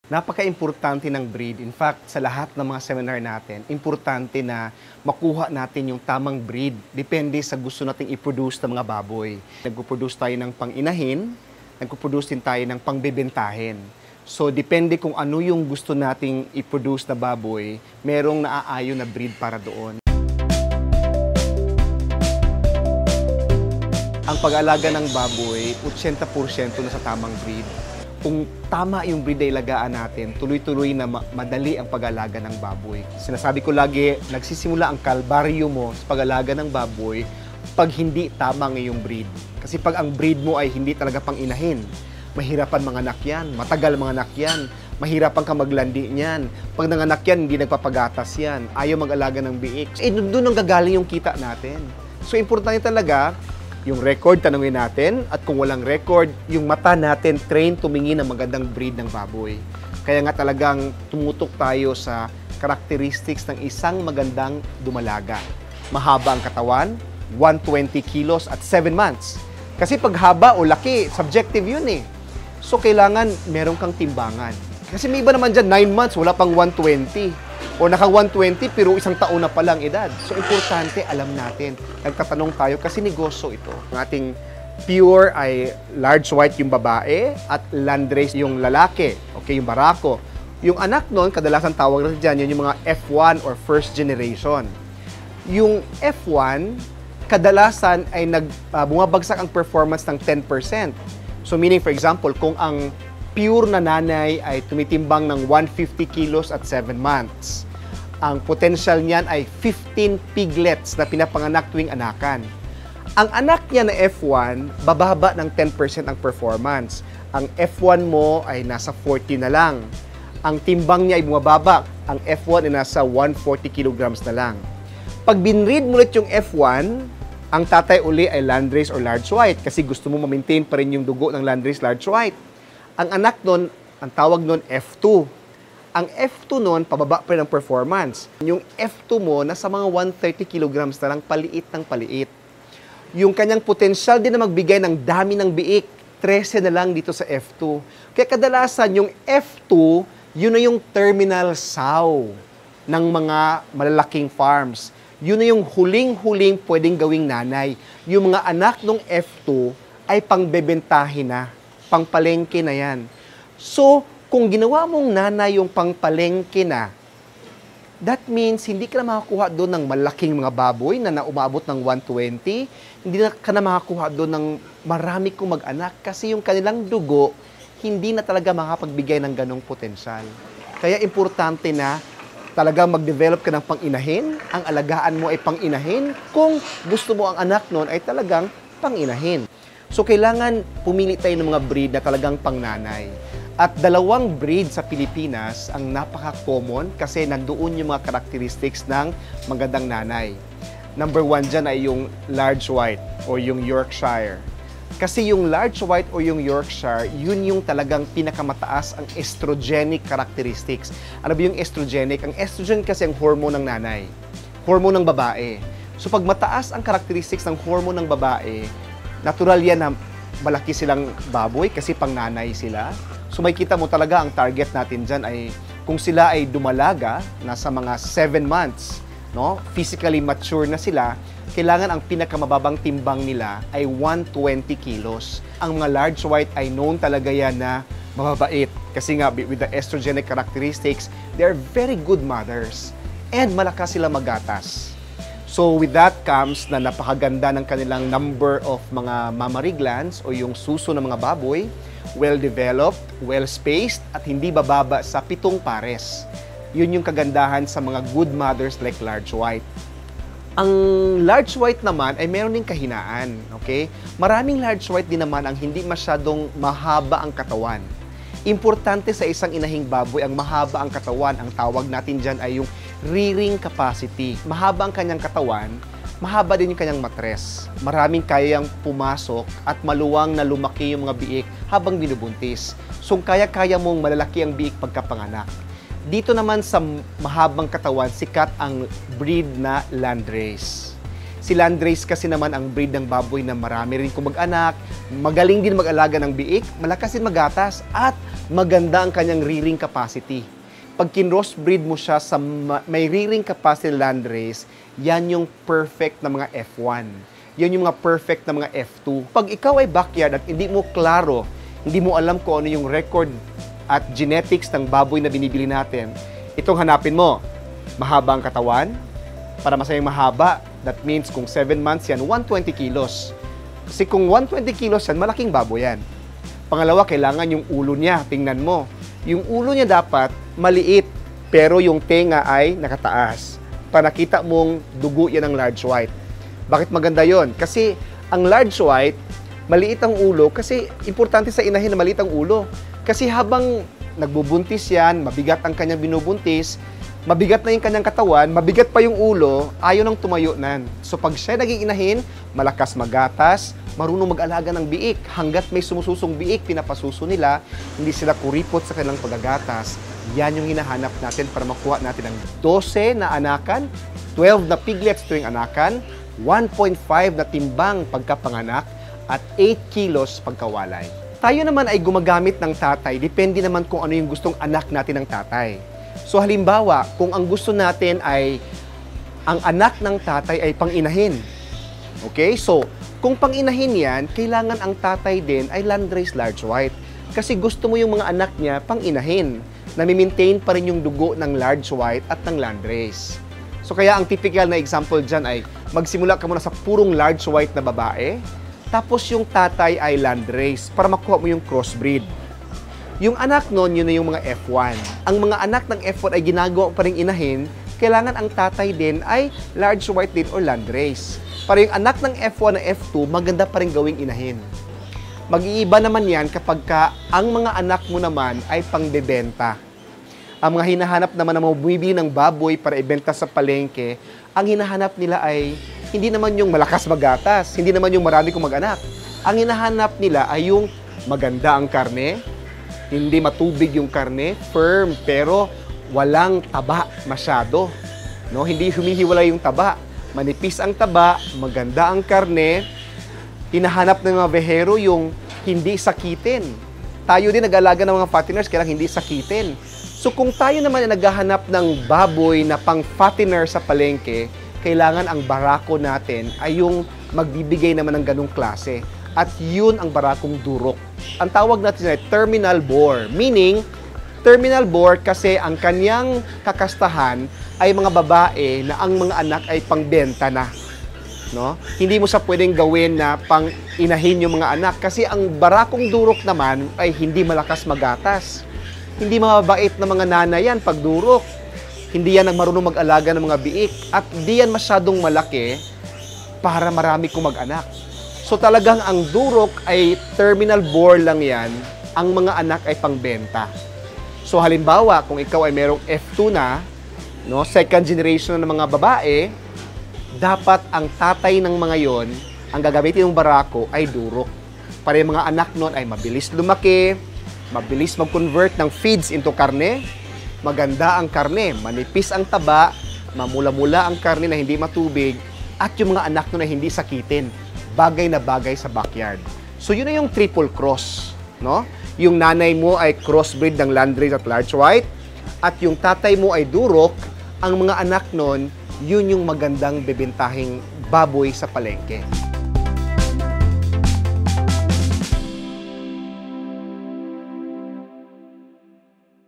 Napaka-importante ng breed. In fact, sa lahat ng mga seminar natin, importante na makuha natin yung tamang breed. Depende sa gusto nating i-produce ng mga baboy. Nagpo-produce tayo ng pang-inahin, nagpo-produce din tayo ng pang-bebentahin. So, depende kung ano yung gusto nating i-produce na baboy, merong naaayon na breed para doon. Ang pag-aalaga ng baboy, 80% na sa tamang breed. Kung tama yung breed na ilagaan natin, tuloy-tuloy na madali ang pag-alaga ng baboy. Sinasabi ko lagi, nagsisimula ang kalbaryo mo sa pag-alaga ng baboy pag hindi tama ngayong breed. Kasi pag ang breed mo ay hindi talaga pang-inahin, mahirapan mga anak yan, matagal mga anak yan, mahirapan ka maglandi niyan. Pag nanganak yan, hindi nagpapagatas yan, ayaw mag-alaga ng biik. Doon ang gagaling yung kita natin. So, importante talaga, yung record, tanungin natin. At kung walang record, yung mata natin, train tumingin ng magandang breed ng baboy. Kaya nga talagang tumutok tayo sa characteristics ng isang magandang dumalaga. Mahaba ang katawan, 120 kilos at 7 months. Kasi pag haba o laki, subjective yun eh. So, kailangan meron kang timbangan. Kasi may iba naman dyan, 9 months, wala pang 120. O naka-120 pero isang taon na palang edad. So, importante, alam natin. Nagtatanong tayo kasi negosyo ito. Ang ating pure ay large white yung babae at landrace yung lalaki. Okay, yung barako. Yung anak nun, kadalasan tawag natin dyan, yun yung mga F1 or first generation. Yung F1, kadalasan ay bumabagsak ang performance ng 10%. So, meaning, for example, kung ang pure na nanay ay tumitimbang ng 150 kilos at 7 months. Ang potential niyan ay 15 piglets na pinapanganak tuwing anakan. Ang anak niya na F1, bababa ng 10% ang performance. Ang F1 mo ay nasa 40 na lang. Ang timbang niya ay bumababa. Ang F1 ay nasa 140 kilograms na lang. Pag binread mo ulit yung F1, ang tatay uli ay landrace or large white kasi gusto mo ma-maintain pa rin yung dugo ng landrace large white. Ang anak nun, ang tawag nun F2. Ang F2 nun, pababa pa rin ang performance. Yung F2 mo, nasa mga 130 kilograms na lang, paliit ng paliit. Yung kanyang potensyal din na magbigay ng dami ng biik, 13 na lang dito sa F2. Kaya kadalasan, yung F2, yun na yung terminal sow ng mga malalaking farms. Yun na yung huling-huling pwedeng gawing nanay. Yung mga anak ng F2 ay pangbebentahin na. Pangpalengke na yan. So, kung ginawa mong nanay yung pangpalengke na, that means hindi ka na makakuha doon ng malaking mga baboy na umabot ng 120. Hindi ka na makakuha doon ng marami kong mag-anak kasi yung kanilang dugo hindi na talaga makapagbigay ng ganong potensyal. Kaya importante na talaga mag-develop ka ng pang-inahin, ang alagaan mo ay pang-inahin, kung gusto mo ang anak noon ay talagang pang-inahin. So, kailangan pumili tayo ng mga breed na talagang pangnanay. At dalawang breed sa Pilipinas ang napaka-common kasi nandoon yung mga characteristics ng magandang nanay. Number 1 dyan ay yung large white o yung Yorkshire. Kasi yung large white o yung Yorkshire, yun yung talagang pinakamataas ang estrogenic characteristics. Ano ba yung estrogenic? Ang estrogen kasi ang hormone ng nanay. Hormone ng babae. So, pag mataas ang characteristics ng hormone ng babae, natural yan na malaki silang baboy kasi pangnanay sila. So makikita mo talaga ang target natin dyan ay kung sila ay dumalaga, nasa mga 7 months, no? Physically mature na sila, kailangan ang pinakamababang timbang nila ay 120 kilos. Ang mga large white ay known talaga yan na mababait kasi nga with the estrogenic characteristics, they are very good mothers and malakas sila magatas. So with that comes na napakaganda ng kanilang number of mga mammary glands o yung suso ng mga baboy, well-developed, well-spaced, at hindi bababa sa 7 pares. Yun yung kagandahan sa mga good mothers like large white. Ang large white naman ay meron ding kahinaan, okay? Maraming large white din naman ang hindi masyadong mahaba ang katawan. Importante sa isang inahing baboy ang mahaba ang katawan. Ang tawag natin dyan ay yung rearing capacity. Mahaba ang kanyang katawan, mahaba din yung kanyang matres. Maraming kayang pumasok at maluwang na lumaki yung mga biik habang binubuntis. So, kaya-kaya mong malalaki ang biik pagkapanganak. Dito naman sa mahabang katawan, sikat ang breed na landrace. Si Landrace kasi naman ang breed ng baboy na marami rin kumag-anak, magaling din mag-alaga ng biik, malakas din magatas, at maganda ang kanyang rearing capacity. Pag kinrossbreed mo siya sa may rearing capacity Landrace, yan yung perfect na mga F1. Yan yung mga perfect na mga F2. Pag ikaw ay backyard at hindi mo klaro, hindi mo alam kung ano yung record at genetics ng baboy na binibili natin, itong hanapin mo. Mahaba ang katawan. Para masayang mahaba, that means kung 7 months yan, 120 kilos. Kasi kung 120 kilos yan, malaking baboy yan. Pangalawa, kailangan yung ulo niya. Tingnan mo. Yung ulo niya dapat maliit, pero yung tenga ay nakataas. Para nakita mong dugo yan ng large white. Bakit maganda yon? Kasi ang large white, maliit ang ulo, kasi importante sa inahin na maliit ang ulo. Kasi habang nagbubuntis yan, mabigat ang kanyang binubuntis, mabigat na yung kanyang katawan, mabigat pa yung ulo, ayaw nang tumayo nan. So pag siya naging inahin, malakas magatas, marunong mag-alaga ng biik. Hanggat may sumususong biik, pinapasuso nila, hindi sila kuripot sa kanilang pagagatas. Yan yung hinahanap natin para makuha natin ang 12 na anakan, 12 na piglets tuwing anakan, 1.5 na timbang pagkapanganak, at 8 kilos pagkawalay. Tayo naman ay gumagamit ng tatay, depende naman kung ano yung gustong anak natin ng tatay. So halimbawa, kung ang gusto natin ay ang anak ng tatay ay pang-inahin. Okay? So, kung pang-inahin yan, kailangan ang tatay din ay Landrace large white. Kasi gusto mo yung mga anak niya pang-inahin. Nami-maintain pa rin yung dugo ng large white at ng Landrace. So kaya ang typical na example dyan ay magsimula ka muna sa purong large white na babae, tapos yung tatay ay Landrace para makuha mo yung crossbreed. Yung anak nun, yun na yung mga F1. Ang mga anak ng F1 ay ginagawa pa rin inahin, kailangan ang tatay din ay large white din or Landrace. Para yung anak ng F1 na F2, maganda pa rin gawing inahin. Mag-iiba naman yan kapag ang mga anak mo naman ay pangbebenta. Ang mga hinahanap naman na mga bumibili ng baboy para ibenta sa palengke, ang hinahanap nila ay hindi naman yung malakas magatas, hindi naman yung marami kong mag-anak. Ang hinahanap nila ay yung maganda ang karne, hindi matubig yung karne, firm, pero walang taba masyado. No? Hindi humihiwalay yung taba. Manipis ang taba, maganda ang karne. Hinahanap ng mga behero yung hindi sakitin. Tayo din nag-alaga ng mga fatteners, kailangan hindi sakitin. So kung tayo naman ay naghahanap ng baboy na pang fattener sa palengke, kailangan ang barako natin ay yung magbibigay naman ng ganong klase. At yun ang barakong durok. Ang tawag natin ay terminal bore. Meaning, terminal bore kasi ang kanyang kakastahan ay mga babae na ang mga anak ay pangbenta na. No? Hindi mo sa pwedeng gawin na pang-inahin yung mga anak kasi ang barakong durok naman ay hindi malakas magatas. Hindi mababait na mga nanay yan pag durok. Hindi yan ang marunong mag-alaga ng mga biik. At di yan masyadong malaki para marami kong mag-anak. So talagang ang durok ay terminal bore lang yan, ang mga anak ay pangbenta. So halimbawa, kung ikaw ay merong F2 na, no, second generation na ng mga babae, dapat ang tatay ng mga yon, ang gagamitin ng barako ay durok. Para yung mga anak nun ay mabilis lumaki, mabilis mag-convert ng feeds into karne, maganda ang karne, manipis ang taba, mamula-mula ang karne na hindi matubig, at yung mga anak nun ay hindi sakitin. Bagay na bagay sa backyard. So yun na yung triple cross, no? Yung nanay mo ay crossbreed ng Landrace at large white at yung tatay mo ay durok, ang mga anak nun, yun yung magandang bebentahing baboy sa palengke.